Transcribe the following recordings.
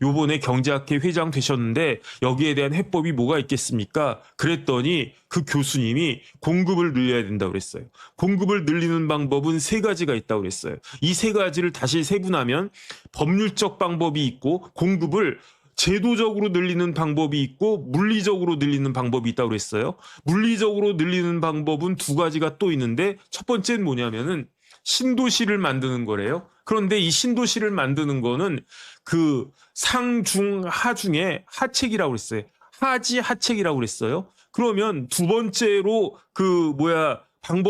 요번에 경제학회 회장 되셨는데 여기에 대한 해법이 뭐가 있겠습니까? 그랬더니 그 교수님이 공급을 늘려야 된다고 그랬어요. 공급을 늘리는 방법은 세 가지가 있다고 그랬어요. 이 세 가지를 다시 세분하면 법률적 방법이 있고 공급을 제도적으로 늘리는 방법이 있고 물리적으로 늘리는 방법이 있다고 그랬어요. 물리적으로 늘리는 방법은 두 가지가 또 있는데 첫 번째는 뭐냐면은 신도시를 만드는 거래요. 그런데 이 신도시를 만드는 거는 그 상중 하 중에 하책이라고 그랬어요. 하지 하책이라고 그랬어요. 그러면 두 번째로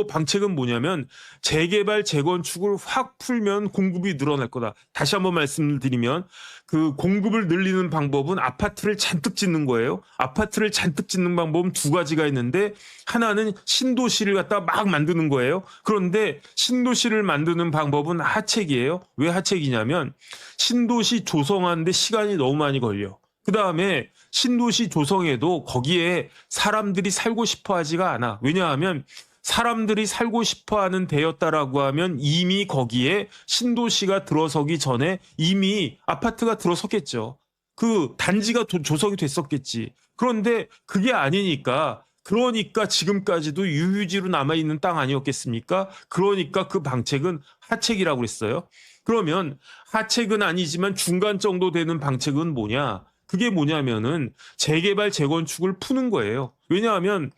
방책은 뭐냐면 재개발 재건축을 확 풀면 공급이 늘어날 거다. 다시 한번 말씀드리면 그 공급을 늘리는 방법은 아파트를 잔뜩 짓는 거예요. 아파트를 잔뜩 짓는 방법은 두 가지가 있는데 하나는 신도시를 갖다 막 만드는 거예요. 그런데 신도시를 만드는 방법은 하책이에요. 왜 하책이냐면 신도시 조성하는데 시간이 너무 많이 걸려. 그 다음에 신도시 조성에도 거기에 사람들이 살고 싶어 하지가 않아. 왜냐하면 사람들이 살고 싶어 하는 데였다라고 하면 이미 거기에 신도시가 들어서기 전에 이미 아파트가 들어섰겠죠. 그 단지가 조성이 됐었겠지. 그런데 그게 아니니까 그러니까 지금까지도 유유지로 남아있는 땅 아니었겠습니까? 그러니까 그 방책은 하책이라고 그랬어요. 그러면 하책은 아니지만 중간 정도 되는 방책은 뭐냐? 그게 뭐냐면은 재개발 재건축을 푸는 거예요. 왜냐하면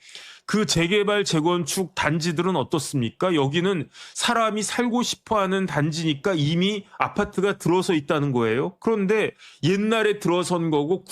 그 재개발 재건축 단지들은 어떻습니까? 여기는 사람이 살고 싶어하는 단지니까 이미 아파트가 들어서 있다는 거예요. 그런데 옛날에 들어선 거고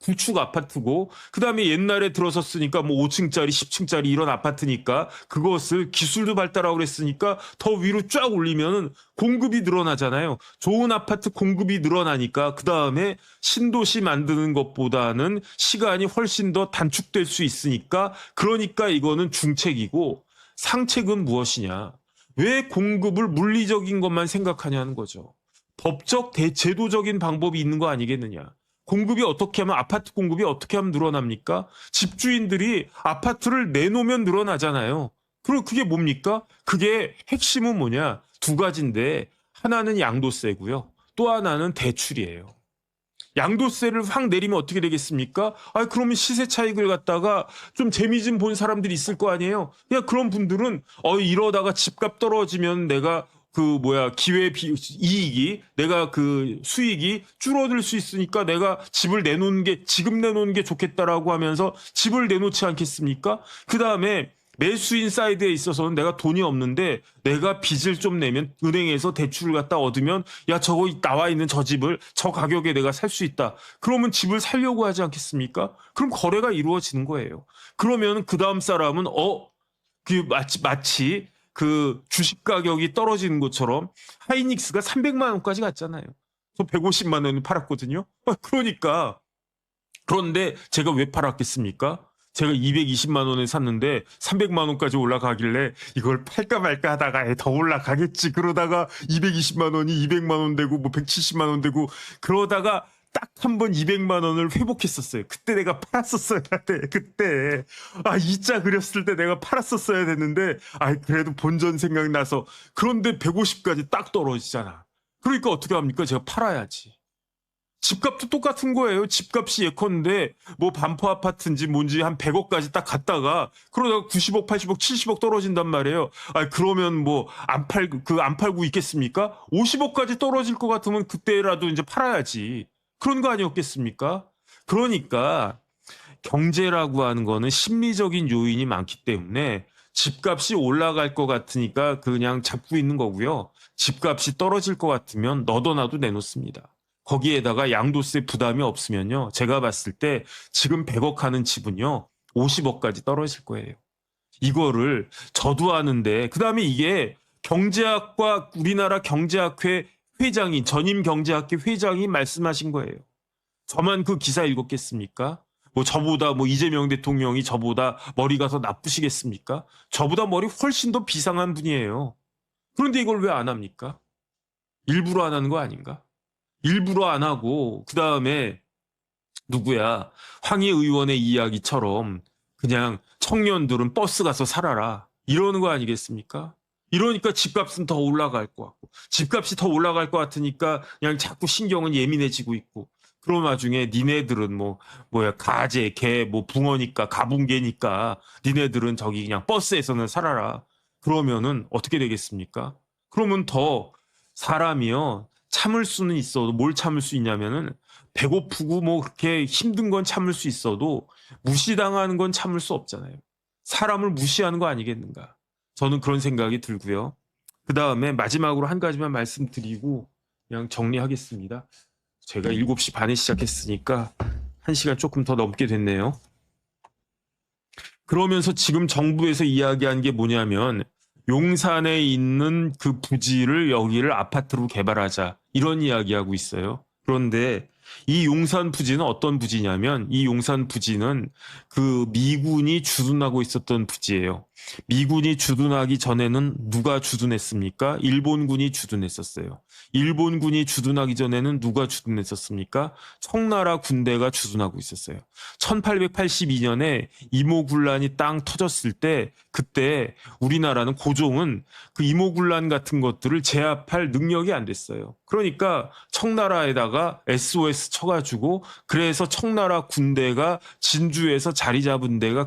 구축 아파트고 그다음에 옛날에 들어섰으니까 뭐 5층짜리 10층짜리 이런 아파트니까 그것을 기술도 발달하고 그랬으니까 더 위로 쫙 올리면은 공급이 늘어나잖아요. 좋은 아파트 공급이 늘어나니까 그다음에 신도시 만드는 것보다는 시간이 훨씬 더 단축될 수 있으니까 그러니까 이거는 중책이고 상책은 무엇이냐? 왜 공급을 물리적인 것만 생각하냐는 거죠. 법적 제도적인 방법이 있는 거 아니겠느냐? 공급이 어떻게 하면 아파트 공급이 어떻게 하면 늘어납니까? 집주인들이 아파트를 내놓으면 늘어나잖아요. 그럼 그게 뭡니까? 그게 핵심은 뭐냐? 두 가지인데 하나는 양도세고요. 또 하나는 대출이에요. 양도세를 확 내리면 어떻게 되겠습니까? 그러면 시세 차익을 갖다가 좀 재미 좀 본 사람들이 있을 거 아니에요? 그런 분들은, 이러다가 집값 떨어지면 내가 이익이, 내가 그 수익이 줄어들 수 있으니까 내가 지금 내놓는 게 좋겠다라고 하면서 집을 내놓지 않겠습니까? 그 다음에 매수인 사이드에 있어서는 내가 돈이 없는데 내가 빚을 좀 내면 은행에서 대출을 갖다 얻으면 저거 나와 있는 저 집을 저 가격에 내가 살 수 있다. 그러면 집을 살려고 하지 않겠습니까? 그럼 거래가 이루어지는 거예요. 그러면 그 다음 사람은 마치 그 주식 가격이 떨어지는 것처럼 하이닉스가 300만 원까지 갔잖아요. 저 150만 원을 팔았거든요. 그런데 제가 왜 팔았겠습니까? 제가 220만 원에 샀는데 300만 원까지 올라가길래 이걸 팔까 말까 하다가 더 올라가겠지. 그러다가 220만 원이 200만 원 되고 뭐 170만 원 되고 그러다가 딱 한 번 200만 원을 회복했었어요. 그때 내가 팔았었어야 돼. 그때 이자 그렸을 때 내가 팔았었어야 됐는데 그래도 본전 생각나서 그런데 150까지 딱 떨어지잖아. 그러니까 어떻게 합니까? 제가 팔아야지. 집값도 똑같은 거예요. 집값이 예컨대 뭐 반포 아파트인지 뭔지 한 100억까지 딱 갔다가 그러다가 90억, 80억, 70억 떨어진단 말이에요. 그러면 뭐 안 팔고 있겠습니까? 50억까지 떨어질 것 같으면 그때라도 이제 팔아야지. 그런 거 아니었겠습니까? 그러니까 경제라고 하는 거는 심리적인 요인이 많기 때문에 집값이 올라갈 것 같으니까 그냥 잡고 있는 거고요. 집값이 떨어질 것 같으면 너도 나도 내놓습니다. 거기에다가 양도세 부담이 없으면요. 제가 봤을 때 지금 100억 하는 집은요. 50억까지 떨어질 거예요. 이거를 저도 아는데 그다음에 이게 경제학과 우리나라 경제학회 회장이 전임 경제학회 회장이 말씀하신 거예요. 저만 그 기사 읽었겠습니까? 저보다 이재명 대통령이 저보다 머리가 더 나쁘시겠습니까? 저보다 머리 훨씬 더 비상한 분이에요. 그런데 이걸 왜 안 합니까? 일부러 안 하는 거 아닌가? 일부러 안 하고 그다음에 황희 의원의 이야기처럼 그냥 청년들은 버스 가서 살아라 이러는 거 아니겠습니까? 이러니까 집값은 더 올라갈 것 같고, 집값이 더 올라갈 것 같으니까 그냥 자꾸 신경은 예민해지고 있고, 그런 와중에 니네들은 가재, 개, 붕어니까, 가붕개니까 니네들은 저기 그냥 버스에서는 살아라. 그러면은 어떻게 되겠습니까? 그러면 더 사람이요, 참을 수는 있어도 뭘 참을 수 있냐면은 배고프고 그렇게 힘든 건 참을 수 있어도 무시당하는 건 참을 수 없잖아요. 사람을 무시하는 거 아니겠는가? 저는 그런 생각이 들고요. 그 다음에 마지막으로 한 가지만 말씀드리고 그냥 정리하겠습니다. 제가 7시 반에 시작했으니까 1시간 조금 더 넘게 됐네요. 그러면서 지금 정부에서 이야기한 게 뭐냐면 용산에 있는 그 부지를 여기를 아파트로 개발하자, 이런 이야기하고 있어요. 그런데 이 용산 부지는 어떤 부지냐면, 이 용산 부지는 그 미군이 주둔하고 있었던 부지예요. 미군이 주둔하기 전에는 누가 주둔했습니까? 일본군이 주둔했었어요. 일본군이 주둔하기 전에는 누가 주둔했었습니까? 청나라 군대가 주둔하고 있었어요. 1882년에 이모군란이 땅 터졌을 때, 그때 우리나라는, 고종은 그 이모군란 같은 것들을 제압할 능력이 안 됐어요. 그러니까 청나라에다가 SOS 쳐가지고, 그래서 청나라 군대가 진주에서 자리 잡은 데가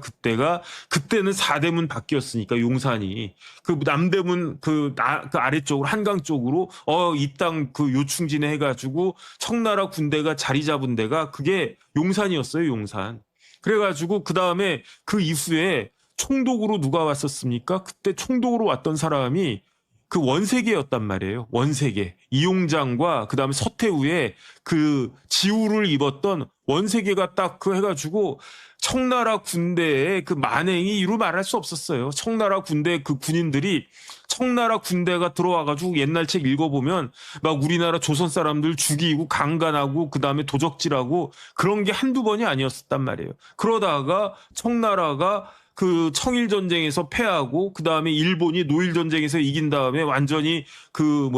그때는 사대문 바뀌었으니까, 용산이 그 남대문 그 아래쪽으로 한강 쪽으로 이 땅 그 요충지내 해가지고 청나라 군대가 자리 잡은 데가 그게 용산이었어요. 용산. 그래가지고 그 다음에 그 이후에 총독으로 누가 왔었습니까? 그때 총독으로 왔던 사람이 그 원세계였단 말이에요. 원세계. 이용장과 그 다음에 서태후의 그 지우를 입었던 원세계가 딱 그 해가지고 청나라 군대의 그 만행이 이루 말할 수 없었어요. 청나라 군대 그 군인들이, 청나라 군대가 들어와가지고 옛날 책 읽어보면 막 우리나라 조선 사람들 죽이고 강간하고 그 다음에 도적질하고 그런 게 한두 번이 아니었단 말이에요. 그러다가 청나라가 그 청일전쟁에서 패하고 그 다음에 일본이 노일전쟁에서 이긴 다음에 완전히 그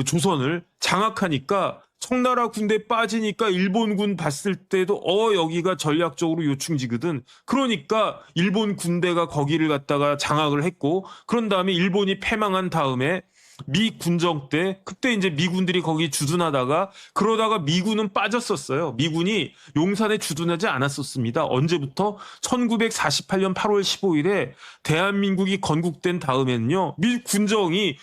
조선을 장악하니까 청나라 군대 빠지니까 일본군 봤을 때도 여기가 전략적으로 요충지거든. 그러니까 일본 군대가 거기를 갖다가 장악을 했고, 그런 다음에 일본이 패망한 다음에 미 군정 때 그때 이제 미군들이 거기 주둔하다가, 그러다가 미군은 빠졌었어요. 미군이 용산에 주둔하지 않았었습니다. 언제부터? 1948년 8월 15일에 대한민국이 건국된 다음에는요, 미 군정이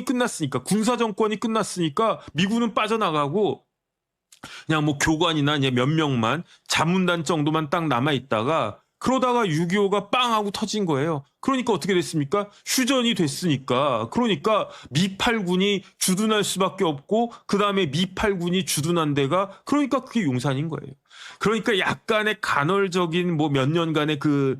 끝났으니까, 군사정권이 끝났으니까 미군은 빠져나가고 그냥 교관이나 몇 명만, 자문단 정도만 딱 남아있다가, 그러다가 6.25가 빵 하고 터진 거예요. 그러니까 어떻게 됐습니까? 휴전이 됐으니까. 그러니까 미8군이 주둔할 수밖에 없고, 그 다음에 미8군이 주둔한 데가, 그러니까 그게 용산인 거예요. 그러니까 약간의 간헐적인 몇 년간의 그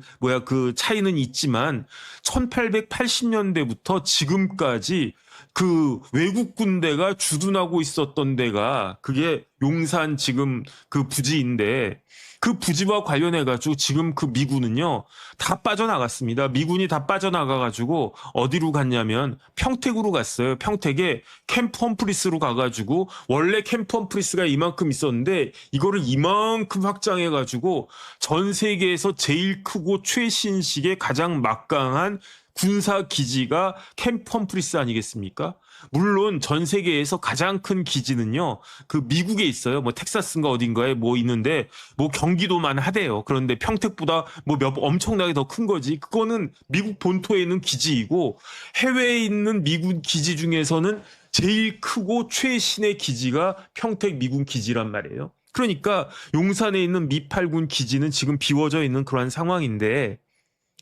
차이는 있지만 1880년대부터 지금까지 그 외국 군대가 주둔하고 있었던 데가 그게 용산 지금 그 부지인데, 그 부지와 관련해가지고 지금 그 미군은요 다 빠져나갔습니다. 미군이 다 빠져나가가지고 어디로 갔냐면 평택으로 갔어요. 평택에 캠프 험프리스로 가가지고, 원래 캠프 험프리스가 이만큼 있었는데 이거를 이만큼 확장해가지고 전 세계에서 제일 크고 최신식의 가장 막강한 군사 기지가 캠프 험프리스 아니겠습니까? 물론 전 세계에서 가장 큰 기지는요 그 미국에 있어요. 텍사스인가 어딘가에 있는데 경기도만 하대요. 그런데 평택보다 엄청나게 더 큰 거지. 그거는 미국 본토에 있는 기지이고, 해외에 있는 미군 기지 중에서는 제일 크고 최신의 기지가 평택 미군 기지란 말이에요. 그러니까 용산에 있는 미8군 기지는 지금 비워져 있는 그러한 상황인데,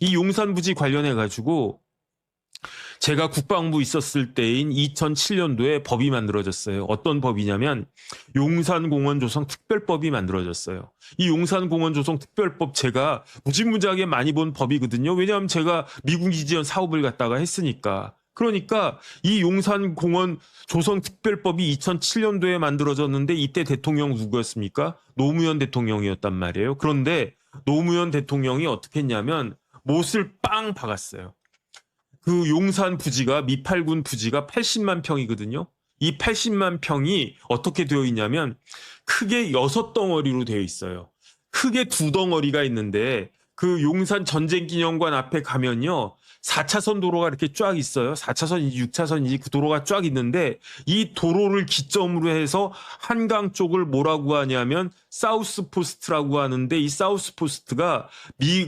이 용산 부지 관련해 가지고 제가 국방부 있었을 때인 2007년도에 법이 만들어졌어요. 어떤 법이냐면 용산공원 조성 특별법이 만들어졌어요. 이 용산공원 조성 특별법 제가 무지무지하게 많이 본 법이거든요. 왜냐하면 제가 미군 기지연 사업을 갖다가 했으니까. 그러니까 이 용산공원 조성 특별법이 2007년도에 만들어졌는데, 이때 대통령 누구였습니까? 노무현 대통령이었단 말이에요. 그런데 노무현 대통령이 어떻게 했냐면 못을 빵 박았어요. 그 용산 부지가, 미8군 부지가 80만 평이거든요. 이 80만 평이 어떻게 되어 있냐면 크게 6덩어리로 되어 있어요. 크게 2덩어리가 있는데, 그 용산 전쟁기념관 앞에 가면요 4차선 도로가 이렇게 쫙 있어요. 4차선인지 6차선인지 그 도로가 쫙 있는데 이 도로를 기점으로 해서 한강 쪽을 뭐라고 하냐면 사우스 포스트라고 하는데 이 사우스 포스트가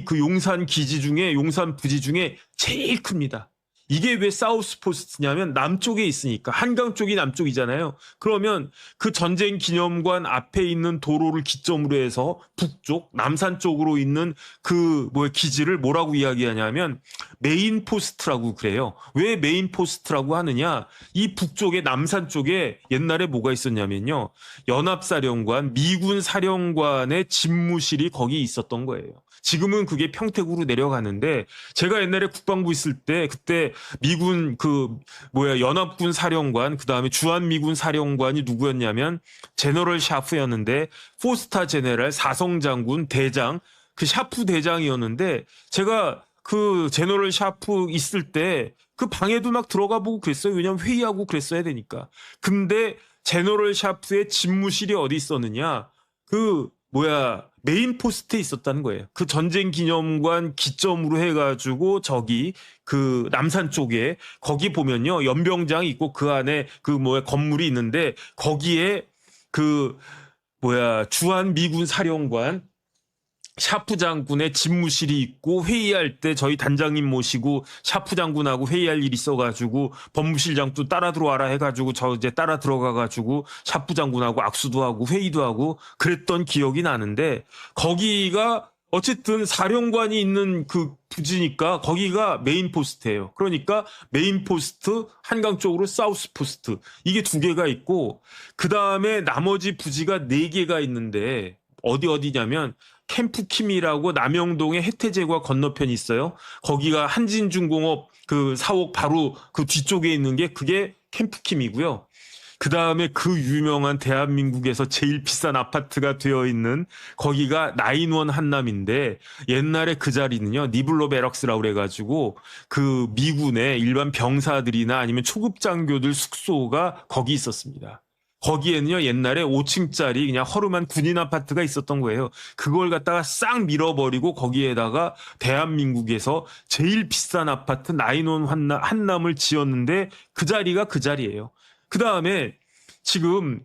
그 용산 기지 중에 용산 부지 중에 제일 큽니다. 이게 왜 사우스 포스트냐면 남쪽에 있으니까 한강 쪽이 남쪽이잖아요. 그러면 그 전쟁 기념관 앞에 있는 도로를 기점으로 해서 북쪽 남산 쪽으로 있는 그 기지를 뭐라고 이야기하냐면 메인 포스트라고 그래요. 왜 메인 포스트라고 하느냐? 이 북쪽에 남산 쪽에 옛날에 뭐가 있었냐면요. 연합사령관 미군 사령관의 집무실이 거기 있었던 거예요. 지금은 그게 평택으로 내려가는데 제가 옛날에 국방부 있을 때 그때 미군 연합군 사령관 그다음에 주한미군 사령관이 누구였냐면 제너럴 샤프였는데 포스타 제네럴 사성장군 대장 그 샤프 대장이었는데 제가 그 제너럴 샤프 있을 때 그 방에도 막 들어가 보고 그랬어요. 왜냐면 회의하고 그랬어야 되니까. 근데 제너럴 샤프의 집무실이 어디 있었느냐? 메인 포스트에 있었다는 거예요. 그 전쟁 기념관 기점으로 해가지고 저기 그 남산 쪽에 거기 보면요 연병장이 있고 그 안에 건물이 있는데 거기에 주한 미군 사령관 샤프 장군의 집무실이 있고 회의할 때 저희 단장님 모시고 샤프 장군하고 회의할 일이 있어가지고 법무실장도 따라 들어와라 해가지고 저 이제 따라 들어가가지고 샤프 장군하고 악수도 하고 회의도 하고 그랬던 기억이 나는데 거기가 어쨌든 사령관이 있는 그 부지니까 거기가 메인 포스트예요. 그러니까 메인 포스트 한강 쪽으로 사우스 포스트 이게 두 개가 있고 그 다음에 나머지 부지가 네 개가 있는데 어디냐면 캠프킴이라고 남영동의 혜태제과 건너편이 있어요. 거기가 한진중공업 그 사옥 바로 그 뒤쪽에 있는 게 그게 캠프킴이고요. 그 다음에 그 유명한 대한민국에서 제일 비싼 아파트가 되어 있는 거기가 나인원 한남인데 옛날에 그 자리는요 니블로 베럭스라고 그래가지고 그 미군의 일반 병사들이나 아니면 초급 장교들 숙소가 거기 있었습니다. 거기에는요 옛날에 5층짜리 그냥 허름한 군인 아파트가 있었던 거예요. 그걸 갖다가 싹 밀어버리고 거기에다가 대한민국에서 제일 비싼 아파트 나인원 한남을 지었는데 그 자리가 그 자리예요. 그 다음에 지금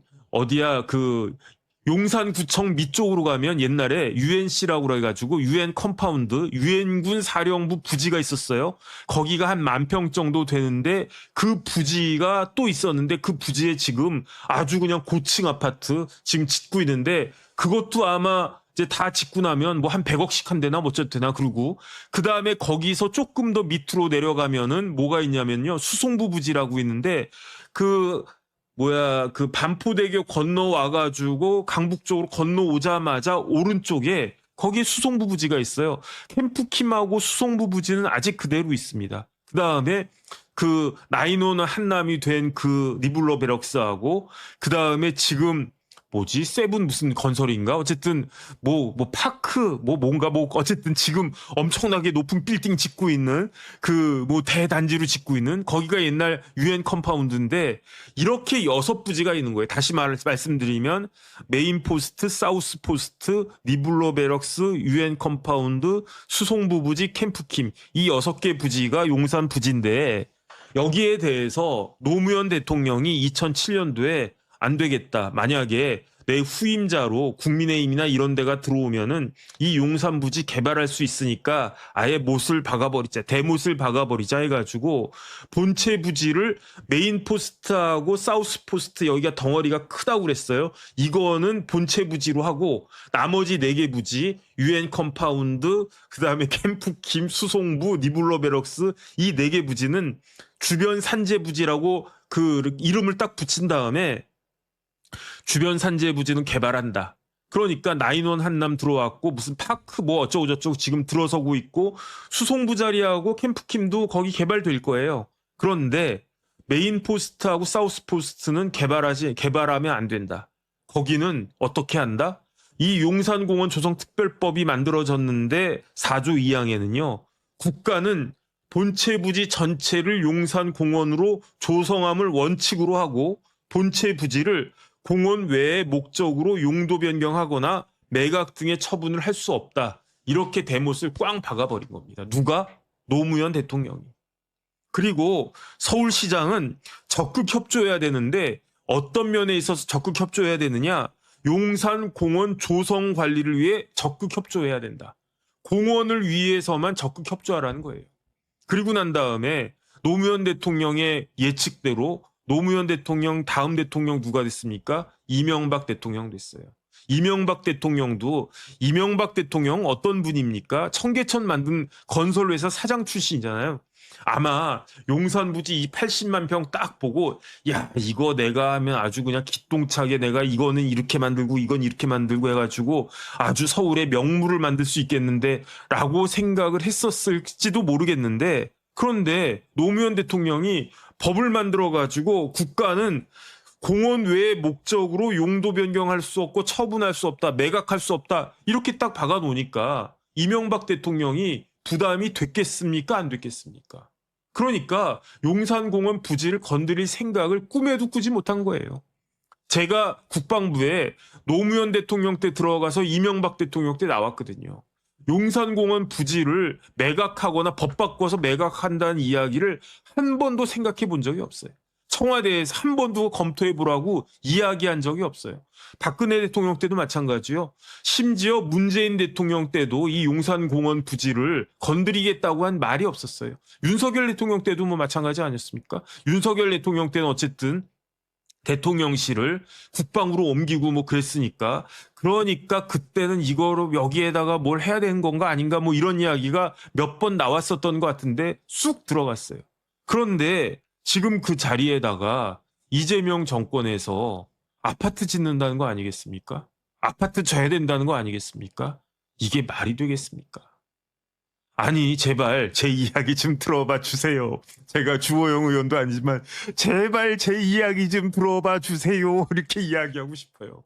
용산구청 밑쪽으로 가면 옛날에 UNC라고 그래가지고 UN 컴파운드, 유엔군 사령부 부지가 있었어요. 거기가 한 10,000평 정도 되는데 그 부지가 또 있었는데 그 부지에 지금 아주 그냥 고층 아파트 지금 짓고 있는데 그것도 아마 이제 다 짓고 나면 한 100억씩 한대나 어쩌되나 그러고 그 다음에 거기서 조금 더 밑으로 내려가면은 뭐가 있냐면요 수송부 부지라고 있는데 그 반포대교 건너와가지고 강북 쪽으로 건너오자마자 오른쪽에 거기에 수송부 부지가 있어요. 캠프킴하고 수송부 부지는 아직 그대로 있습니다. 그 다음에 그 나인원 한남이 된 그 니블러 베럭스하고 그 다음에 지금 세븐 무슨 건설인가? 어쨌든 파크 어쨌든 지금 엄청나게 높은 빌딩 짓고 있는 대단지로 짓고 있는 거기가 옛날 UN 컴파운드인데 이렇게 6부지가 있는 거예요. 다시 말씀드리면 메인 포스트, 사우스 포스트, 니블러 베럭스, UN 컴파운드, 수송부 부지, 캠프킴 이 6개 부지가 용산 부지인데 여기에 대해서 노무현 대통령이 2007년도에 안 되겠다. 만약에 내 후임자로 국민의힘이나 이런 데가 들어오면은 이 용산 부지 개발할 수 있으니까 아예 못을 박아버리자. 대못을 박아버리자 해가지고 본체 부지를 메인 포스트하고 사우스 포스트 여기가 덩어리가 크다고 그랬어요. 이거는 본체 부지로 하고 나머지 4개 부지 UN 컴파운드 그다음에 캠프킴 수송부 니블러 베럭스 이 4개 부지는 주변 산재 부지라고 그 이름을 딱 붙인 다음에 주변 산재 부지는 개발한다. 그러니까 나인원 한남 들어왔고 무슨 파크 어쩌고저쩌고 지금 들어서고 있고 수송부 자리하고 캠프킴도 거기 개발될 거예요. 그런데 메인 포스트하고 사우스 포스트는 개발하면 안 된다. 거기는 어떻게 한다? 이 용산공원 조성특별법이 만들어졌는데 4조 2항에는요. 국가는 본체 부지 전체를 용산공원으로 조성함을 원칙으로 하고 본체 부지를 공원 외의 목적으로 용도 변경하거나 매각 등의 처분을 할 수 없다. 이렇게 대못을 꽝 박아버린 겁니다. 누가? 노무현 대통령이. 그리고 서울시장은 적극 협조해야 되는데 어떤 면에 있어서 적극 협조해야 되느냐? 용산 공원 조성 관리를 위해 적극 협조해야 된다. 공원을 위해서만 적극 협조하라는 거예요. 그리고 난 다음에 노무현 대통령의 예측대로 노무현 대통령 다음 대통령 누가 됐습니까? 이명박 대통령 됐어요. 이명박 대통령도 이명박 대통령 어떤 분입니까? 청계천 만든 건설회사 사장 출신이잖아요. 아마 용산 부지 이 80만 평 딱 보고 야 이거 내가 하면 아주 그냥 기똥차게 내가 이거는 이렇게 만들고 이건 이렇게 만들고 해가지고 아주 서울의 명물을 만들 수 있겠는데 라고 생각을 했었을지도 모르겠는데 그런데 노무현 대통령이 법을 만들어가지고 국가는 공원 외의 목적으로 용도 변경할 수 없고 처분할 수 없다, 매각할 수 없다 이렇게 딱 박아놓으니까 이명박 대통령이 부담이 됐겠습니까? 안 됐겠습니까? 그러니까 용산공원 부지를 건드릴 생각을 꿈에도 꾸지 못한 거예요. 제가 국방부에 노무현 대통령 때 들어가서 이명박 대통령 때 나왔거든요. 용산공원 부지를 매각하거나 법 바꿔서 매각한다는 이야기를 한 번도 생각해 본 적이 없어요. 청와대에서 한 번도 검토해 보라고 이야기한 적이 없어요. 박근혜 대통령 때도 마찬가지요. 심지어 문재인 대통령 때도 이 용산공원 부지를 건드리겠다고 한 말이 없었어요. 윤석열 대통령 때도 뭐 마찬가지 아니었습니까? 윤석열 대통령 때는 어쨌든 대통령실을 국방으로 옮기고 뭐 그랬으니까 그러니까 그때는 이거로 여기에다가 뭘 해야 되는 건가 아닌가 뭐 이런 이야기가 몇 번 나왔었던 것 같은데 쑥 들어갔어요. 그런데 지금 그 자리에다가 이재명 정권에서 아파트 짓는다는 거 아니겠습니까? 아파트 져야 된다는 거 아니겠습니까? 이게 말이 되겠습니까? 아니 제발 제 이야기 좀 들어봐 주세요. 제가 주호영 의원도 아니지만 제발 제 이야기 좀 들어봐 주세요. 이렇게 이야기하고 싶어요.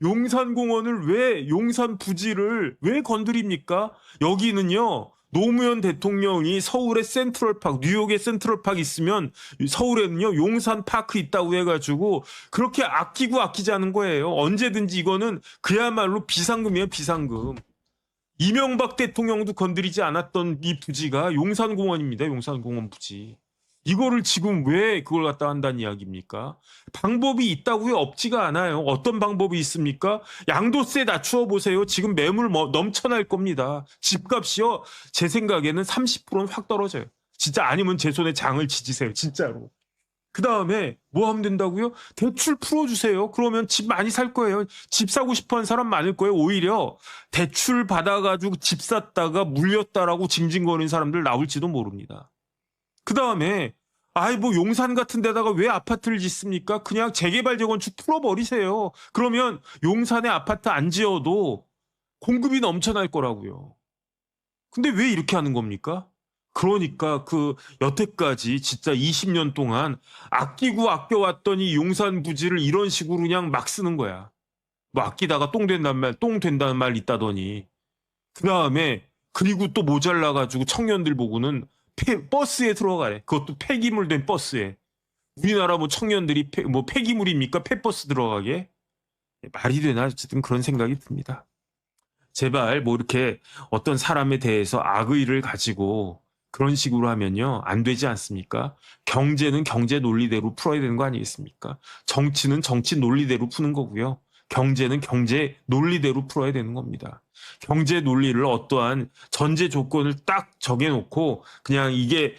용산공원을 왜 용산 부지를 왜 건드립니까? 여기는요. 노무현 대통령이 서울의 센트럴파크, 뉴욕의 센트럴파크 있으면 서울에는요 용산 파크 있다고 해가지고 그렇게 아끼고 아끼지 않은 거예요. 언제든지 이거는 그야말로 비상금이에요, 비상금. 이명박 대통령도 건드리지 않았던 이 부지가 용산공원입니다. 용산공원 부지. 이거를 지금 왜 그걸 갖다 한다는 이야기입니까? 방법이 있다고요? 없지가 않아요. 어떤 방법이 있습니까? 양도세 낮추어 보세요. 지금 매물 넘쳐날 겁니다. 집값이요. 제 생각에는 30%는 확 떨어져요. 진짜 아니면 제 손에 장을 지지세요. 진짜로. 그 다음에 뭐 하면 된다고요? 대출 풀어주세요. 그러면 집 많이 살 거예요. 집 사고 싶어 하는 사람 많을 거예요. 오히려 대출 받아가지고 집 샀다가 물렸다라고 징징거리는 사람들 나올지도 모릅니다. 그 다음에 아이 뭐 용산 같은 데다가 왜 아파트를 짓습니까? 그냥 재개발 재건축 풀어버리세요. 그러면 용산에 아파트 안 지어도 공급이 넘쳐날 거라고요. 근데 왜 이렇게 하는 겁니까? 그러니까 그 여태까지 진짜 20년 동안 아끼고 아껴왔던 이 용산 부지를 이런 식으로 그냥 막 쓰는 거야. 뭐 아끼다가 똥 된다는 말 있다더니. 그 다음에 그리고 또 모자라가지고 청년들 보고는 버스에 들어가래. 그것도 폐기물 된 버스에. 우리나라 뭐 청년들이 뭐 폐기물입니까? 폐버스 들어가게? 말이 되나? 어쨌든 그런 생각이 듭니다. 제발 뭐 이렇게 어떤 사람에 대해서 악의를 가지고 그런 식으로 하면요 안 되지 않습니까? 경제는 경제 논리대로 풀어야 되는 거 아니겠습니까? 정치는 정치 논리대로 푸는 거고요. 경제는 경제 논리대로 풀어야 되는 겁니다. 경제 논리를 어떠한 전제 조건을 딱 정해놓고 그냥 이게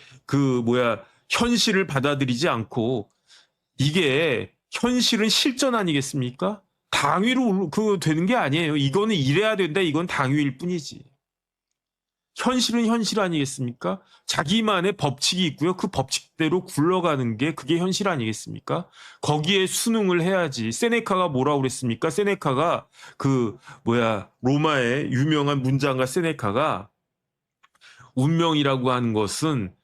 현실을 받아들이지 않고 이게 현실은 실전 아니겠습니까? 당위로 되는 게 아니에요. 이거는 이래야 된다. 이건 당위일 뿐이지. 현실은 현실 아니겠습니까? 자기만의 법칙이 있고요. 그 법칙대로 굴러가는 게 그게 현실 아니겠습니까? 거기에 순응을 해야지. 세네카가 뭐라고 그랬습니까? 세네카가 로마의 유명한 문장가 세네카가 운명이라고 하는 것은